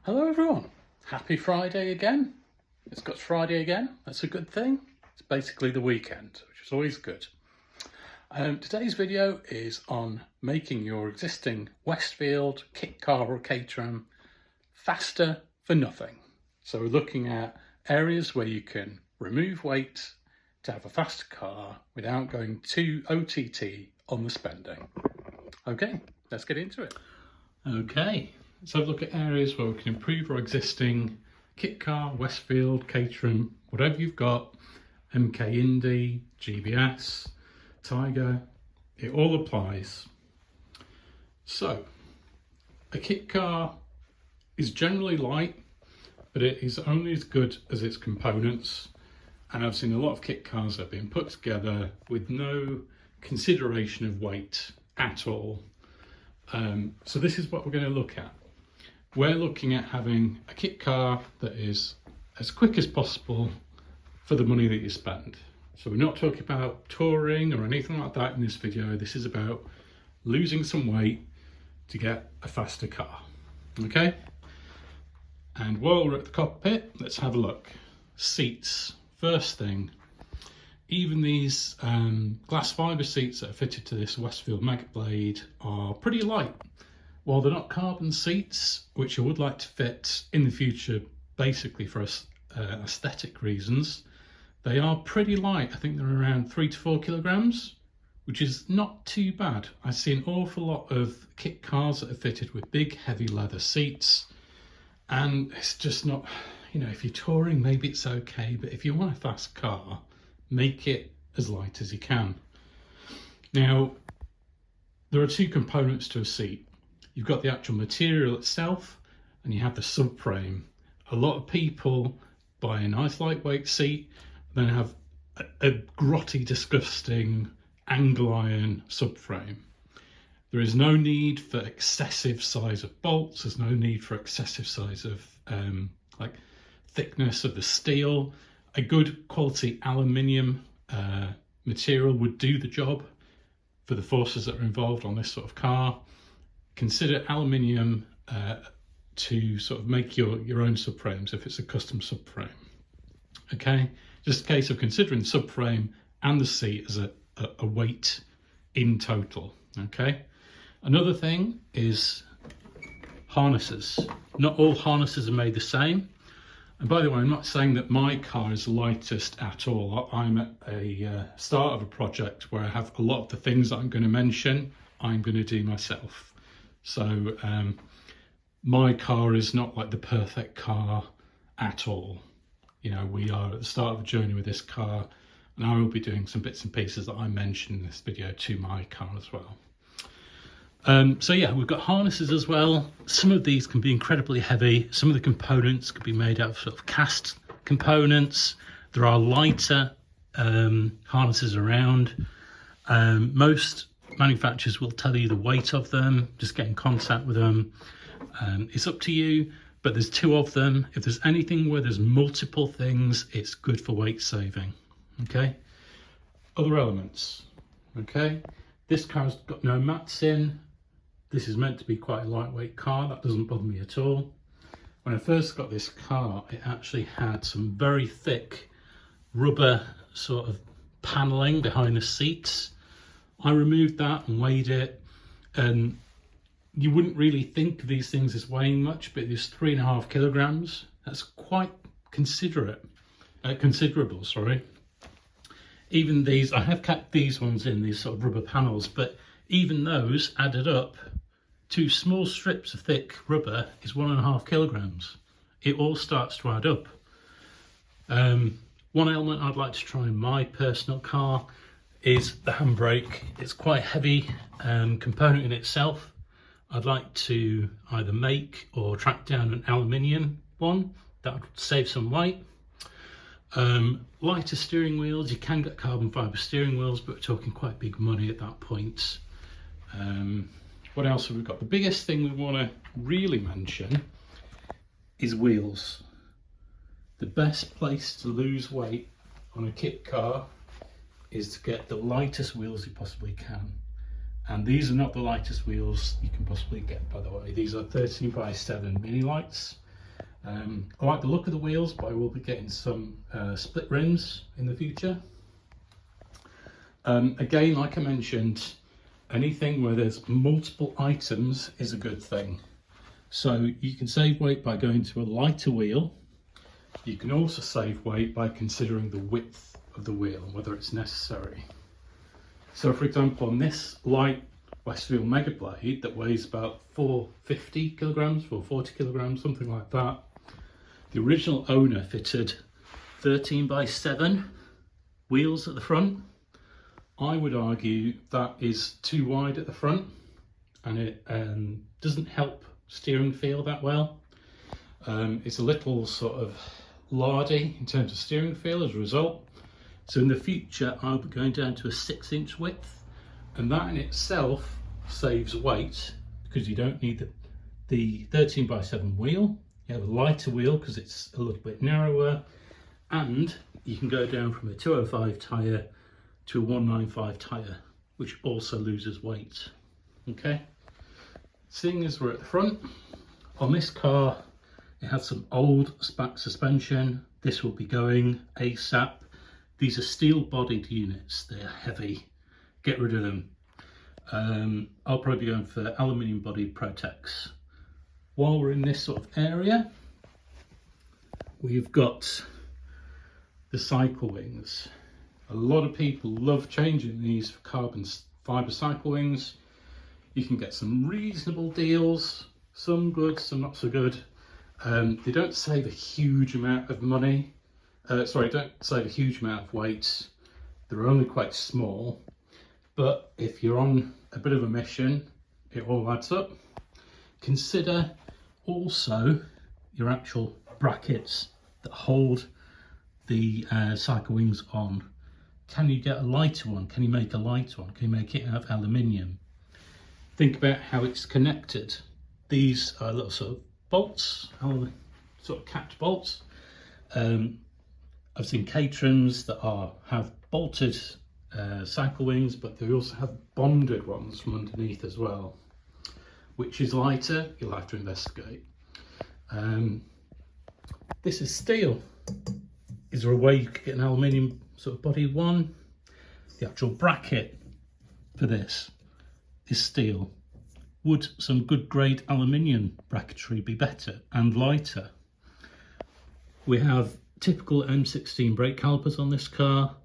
Hello everyone, happy Friday again. It's got Friday again, that's a good thing. It's basically the weekend, which is always good. Today's video is on making your existing Westfield kit car or Caterham faster for nothing. So we're looking at areas where you can remove weight to have a faster car without going too OTT on the spending. Okay, let's get into it. Okay. So have a look at areas where we can improve our existing kit car, Westfield, Caterham, whatever you've got, MK Indy, GBS, Tiger, it all applies. So a kit car is generally light, but it is only as good as its components. And I've seen a lot of kit cars that have been put together with no consideration of weight at all. So this is what we're going to look at. We're looking at having a kit car that is as quick as possible for the money that you spend. So we're not talking about touring or anything like that in this video. This is about losing some weight to get a faster car. Okay? And while we're at the cockpit, let's have a look. Seats. First thing, even these glass fibre seats that are fitted to this Westfield Mega Blade are pretty light. While they're not carbon seats, which I would like to fit in the future, basically for aesthetic reasons, they are pretty light. I think they're around 3 to 4 kilograms, which is not too bad. I see an awful lot of kit cars that are fitted with big, heavy leather seats, and it's just not, you know, if you're touring, maybe it's okay, but if you want a fast car, make it as light as you can. Now, there are two components to a seat. You've got the actual material itself and you have the subframe. A lot of people buy a nice lightweight seat, then have a grotty, disgusting angle iron subframe. There is no need for excessive size of bolts. There's no need for excessive size of like thickness of the steel. A good quality aluminium material would do the job for the forces that are involved on this sort of car. Consider aluminium to sort of make your own subframes if it's a custom subframe. Okay, just a case of considering the subframe and the seat as a weight in total. Okay, another thing is harnesses. Not all harnesses are made the same. And by the way, I'm not saying that my car is the lightest at all. I'm at a start of a project where I have a lot of the things that I'm going to mention, I'm going to do myself. So my car is not like the perfect car at all. You know, we are at the start of a journey with this car, and I will be doing some bits and pieces that I mentioned in this video to my car as well. So yeah, we've got harnesses as well. Some of these can be incredibly heavy. Some of the components could be made out of sort of cast components. There are lighter harnesses around. Most manufacturers will tell you the weight of them. Just get in contact with them. It's up to you, but there's two of them. If there's anything where there's multiple things, it's good for weight saving. Okay, other elements. Okay, this car's got no mats in. This is meant to be quite a lightweight car. That doesn't bother me at all. When I first got this car, it actually had some very thick rubber sort of paneling behind the seats. I removed that and weighed it, and you wouldn't really think of these things as weighing much, but it's 3.5 kilograms. That's quite considerable, sorry. Even these, I have kept these ones in, these sort of rubber panels, but even those added up, 2 small strips of thick rubber is 1.5 kilograms. It all starts to add up. One element I'd like to try in my personal car is the handbrake. It's quite a heavy component in itself. I'd like to either make or track down an aluminium one. That would save some weight. Lighter steering wheels. You can get carbon fibre steering wheels, but we're talking quite big money at that point. What else have we got? The biggest thing we want to really mention is wheels. The best place to lose weight on a kit car is to get the lightest wheels you possibly can. And these are not the lightest wheels you can possibly get, by the way. These are 13x7 mini lights. I like the look of the wheels, but I will be getting some split rims in the future. Again, like I mentioned, anything where there's multiple items is a good thing. So you can save weight by going to a lighter wheel. You can also save weight by considering the width of the wheel and whether it's necessary. So for example, on this light Westfield Mega Blade that weighs about 450 kilograms, 440 kilograms, something like that, the original owner fitted 13x7 wheels at the front. I would argue that is too wide at the front, and it doesn't help steering feel that well. It's a little sort of lardy in terms of steering feel as a result. So in the future I'll be going down to a 6-inch width, and that in itself saves weight because you don't need the 13x7 wheel. You have a lighter wheel because it's a little bit narrower, and you can go down from a 205 tyre to a 195 tyre, which also loses weight. Okay, seeing as we're at the front, on this car it has some old SPAC suspension. This will be going ASAP. These are steel bodied units, they're heavy, get rid of them. I'll probably be going for aluminium bodied Protex. While we're in this sort of area, we've got the cycle wings. A lot of people love changing these for carbon fibre cycle wings. You can get some reasonable deals, some good, some not so good. They don't save a huge amount of money. Don't save a huge amount of weight. They're only quite small. But if you're on a bit of a mission, it all adds up. Consider also your actual brackets that hold the cycle wings on. Can you get a lighter one? Can you make a lighter one? Can you make it out of aluminium? Think about how it's connected. These are little sort of bolts, sort of capped bolts. I've seen Caterhams that have bolted cycle wings, but they also have bonded ones from underneath as well. Which is lighter? You'll have to investigate. This is steel. Is there a way you could get an aluminium sort of body one? The actual bracket for this is steel. Would some good grade aluminium bracketry be better and lighter? We have typical M16 brake calipers on this car.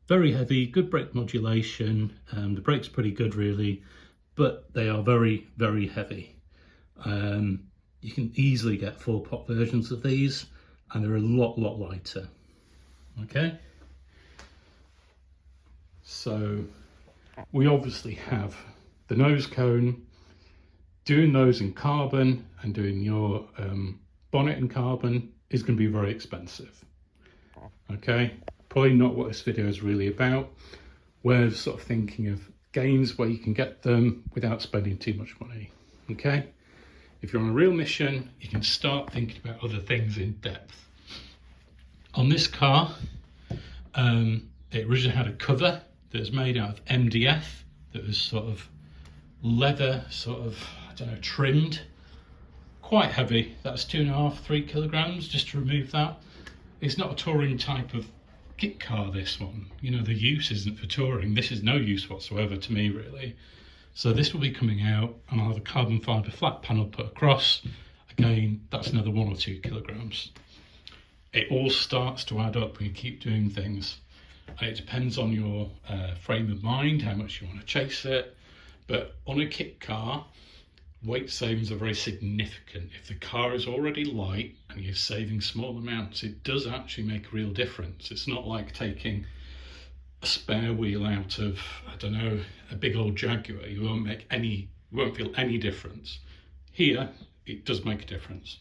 Very heavy, good brake modulation. The brake's pretty good really, but they are very, very heavy. You can easily get 4-pot versions of these, and they're a lot lighter. Okay, so we obviously have the nose cone. Doing those in carbon and doing your bonnet in carbon is going to be very expensive. Okay, probably not what this video is really about. We're sort of thinking of games where you can get them without spending too much money. Okay, if you're on a real mission, you can start thinking about other things in depth. On this car, it originally had a cover that was made out of MDF that was sort of leather, sort of, I don't know, trimmed. Quite heavy. That's 2.5–3 kilograms just to remove that. It's not a touring type of kit car, this one. You know, the use isn't for touring. This is no use whatsoever to me, really. So this will be coming out, and I'll have a carbon fibre flat panel put across. Again, that's another 1 or 2 kilograms. It all starts to add up when you keep doing things. And it depends on your frame of mind, how much you want to chase it. But on a kit car, weight savings are very significant. If the car is already light and you're saving small amounts, it does actually make a real difference. It's not like taking a spare wheel out of, I don't know, a big old Jaguar. You won't feel any difference. Here, it does make a difference.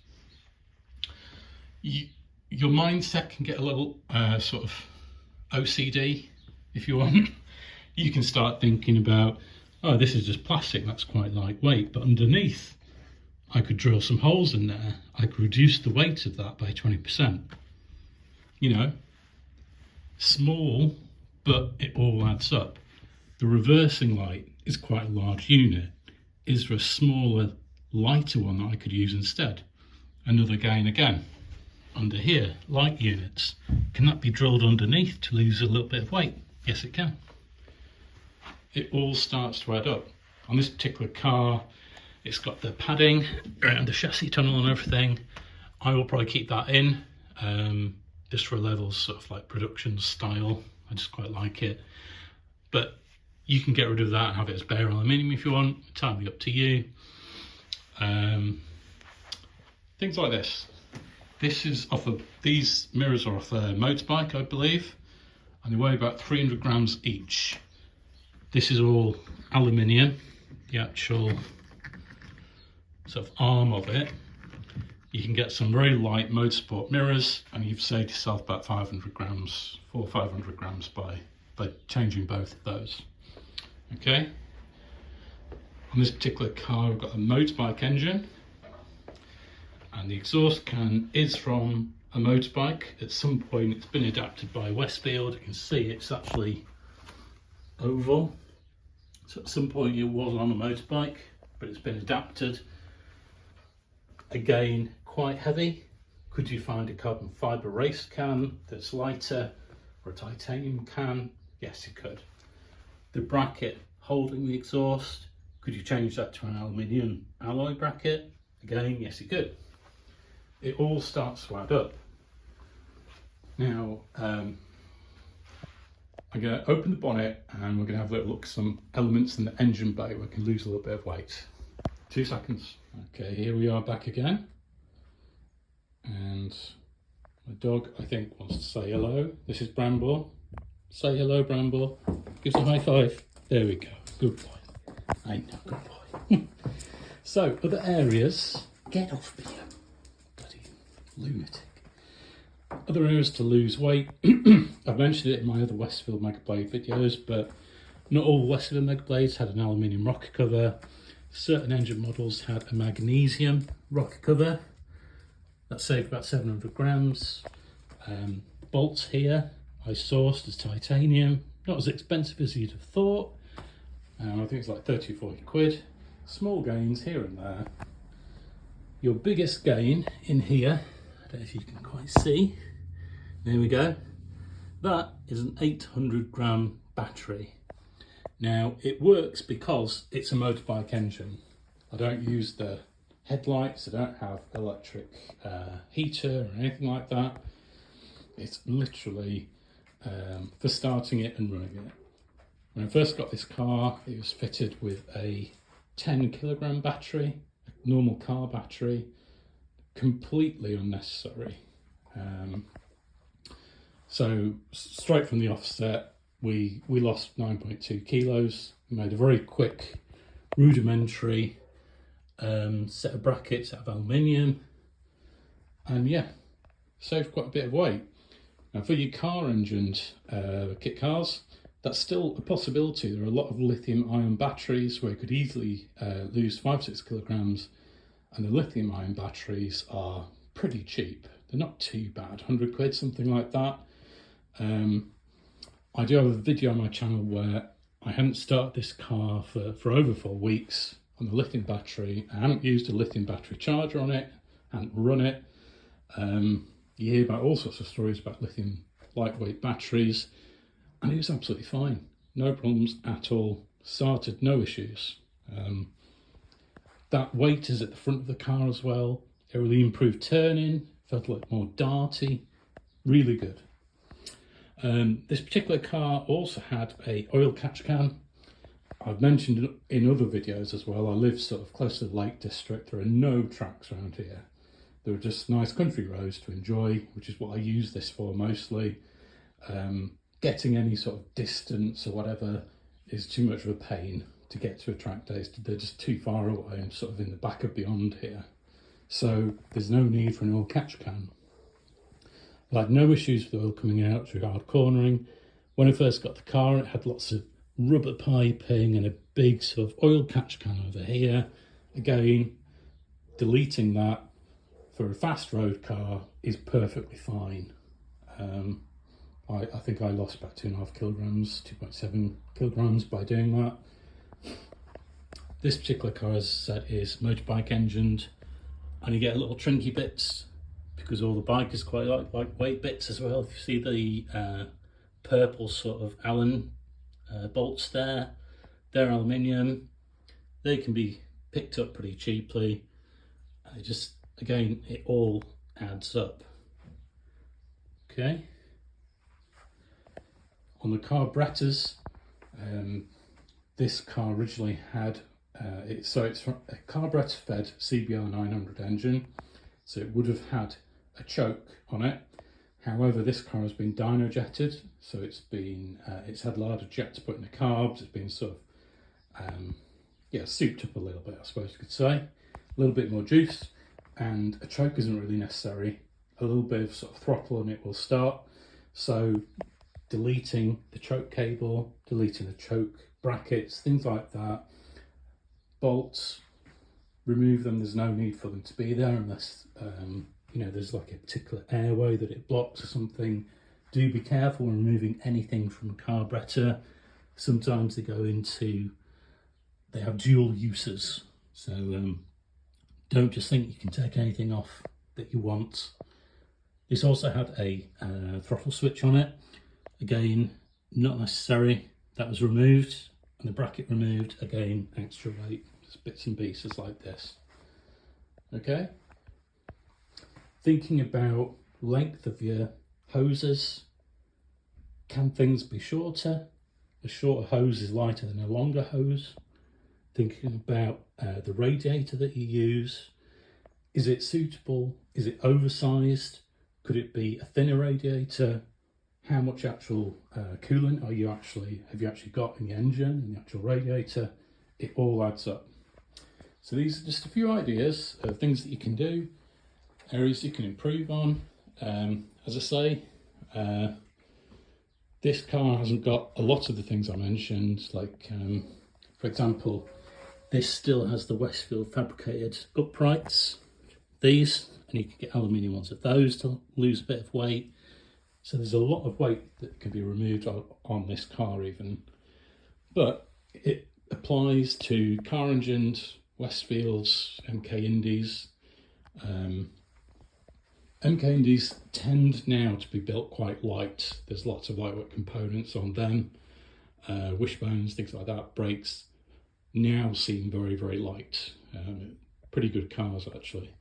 Your mindset can get a little sort of OCD, if you want. You can start thinking about, oh, this is just plastic, that's quite lightweight, but underneath I could drill some holes in there. I could reduce the weight of that by 20%. You know, small, but it all adds up. The reversing light is quite a large unit. Is there a smaller, lighter one that I could use instead? another gain again. Under here, light units. Can that be drilled underneath to lose a little bit of weight? Yes, it can. It all starts to add up. On this particular car, it's got the padding around the chassis tunnel and everything. I will probably keep that in, just for a level sort of like production style. I just quite like it. But you can get rid of that and have it as bare aluminium if you want. Entirely up to you. Things like this. This is off of, these mirrors are off a motorbike, I believe, and they weigh about 300 grams each. This is all aluminium, the actual sort of arm of it. You can get some very light motorsport mirrors, and you've saved yourself about 500 grams, 400 or 500 grams by changing both of those. Okay. On this particular car, we've got a motorbike engine. And the exhaust can is from a motorbike. At some point it's been adapted by Westfield. You can see it's actually oval. So at some point it was on a motorbike, but it's been adapted. Again, quite heavy. Could you find a carbon fibre race can that's lighter, or a titanium can? Yes, you could. The bracket holding the exhaust, could you change that to an aluminium alloy bracket? Again, yes, you could. It all starts to add up. Now, I'm going to open the bonnet and we're going to have a little look at some elements in the engine bay where we can lose a little bit of weight. 2 seconds. Okay, here we are back again. And my dog, I think, wants to say hello. This is Bramble. Say hello, Bramble. Gives a high five. There we go. Good boy. I know, good boy. So, other areas. Get off me, lunatic. Other areas to lose weight. I've mentioned it in my other Westfield Mega Blade videos, but not all Westfield Mega Blades had an aluminium rocker cover. Certain engine models had a magnesium rocker cover. That saved about 700 grams. Bolts here I sourced as titanium. Not as expensive as you'd have thought. I think it's like 30 or 40 quid. Small gains here and there. Your biggest gain in here, I don't know if you can quite see, there we go, that is an 800 gram battery. Now it works because it's a motorbike engine. I don't use the headlights, I don't have electric heater or anything like that. It's literally for starting it and running it. When I first got this car, it was fitted with a 10 kilogram battery, a normal car battery. Completely unnecessary. So straight from the offset, we lost 9.2 kilos. We made a very quick, rudimentary set of brackets out of aluminium, and yeah, saved quite a bit of weight. Now for your car engines, kit cars, that's still a possibility. There are a lot of lithium ion batteries where you could easily lose 5-6 kilograms. And the lithium ion batteries are pretty cheap. They're not too bad, 100 quid, something like that. I do have a video on my channel where I hadn't started this car for over 4 weeks on the lithium battery. I hadn't used a lithium battery charger on it, hadn't run it. You hear about all sorts of stories about lithium lightweight batteries, and it was absolutely fine. No problems at all. Started, no issues. That weight is at the front of the car as well. It really improved turning, felt a lot more darty, really good. This particular car also had a oil catch can. I've mentioned in other videos as well, I live sort of close to the Lake District. There are no tracks around here. There are just nice country roads to enjoy, which is what I use this for mostly. Getting any sort of distance or whatever is too much of a pain to get to a track days. They're just too far away and sort of in the back of beyond here. So there's no need for an oil catch can. I had no issues with oil coming out through hard cornering. When I first got the car, it had lots of rubber piping and a big sort of oil catch can over here. Again, deleting that for a fast road car is perfectly fine. I think I lost about 2.5 kilograms, 2.7 kilograms by doing that. This particular car, as I said, is motorbike engined, and you get little trinky bits because all the bikers quite like lightweight bits as well. If you see the purple sort of Allen bolts there, they're aluminium. They can be picked up pretty cheaply. It just, again, it all adds up. Okay. On the carburetors, this car originally had it's from a carburetor fed CBR 900 engine, so it would have had a choke on it. However, this car has been dyno jetted, so it's had larger jets put in the carbs. It's been sort of souped up a little bit, I suppose you could say. A little bit more juice, and a choke isn't really necessary. A little bit of sort of throttle and it will start. So deleting the choke cable, deleting the choke brackets, things like that. Bolts, remove them. There's no need for them to be there unless there's like a particular airway that it blocks or something. Do be careful when removing anything from a carburetor. Sometimes they have dual uses, so don't just think you can take anything off that you want. This also had a throttle switch on it. Again, not necessary. That was removed, and the bracket removed. Again, extra weight, just bits and pieces like this. Okay. Thinking about length of your hoses. Can things be shorter? A shorter hose is lighter than a longer hose. Thinking about the radiator that you use. Is it suitable? Is it oversized? Could it be a thinner radiator? How much actual coolant have you actually got in the engine, in the actual radiator? It all adds up. So these are just a few ideas of things that you can do, areas you can improve on. As I say, this car hasn't got a lot of the things I mentioned, like for example, this still has the Westfield fabricated uprights, these, and you can get aluminium ones of those to lose a bit of weight. So there's a lot of weight that can be removed on this car even, but it applies to car engines, Westfields, MK Indies. MK Indies tend now to be built quite light. There's lots of lightweight components on them. Wishbones, things like that, brakes now seem very, very light. Pretty good cars actually.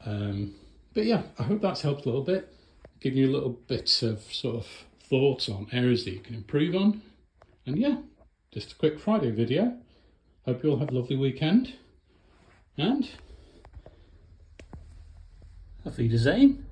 But yeah, I hope that's helped a little bit. Giving you a little bit of sort of thoughts on areas that you can improve on. And yeah, just a quick Friday video. Hope you all have a lovely weekend. And auf Wiedersehen.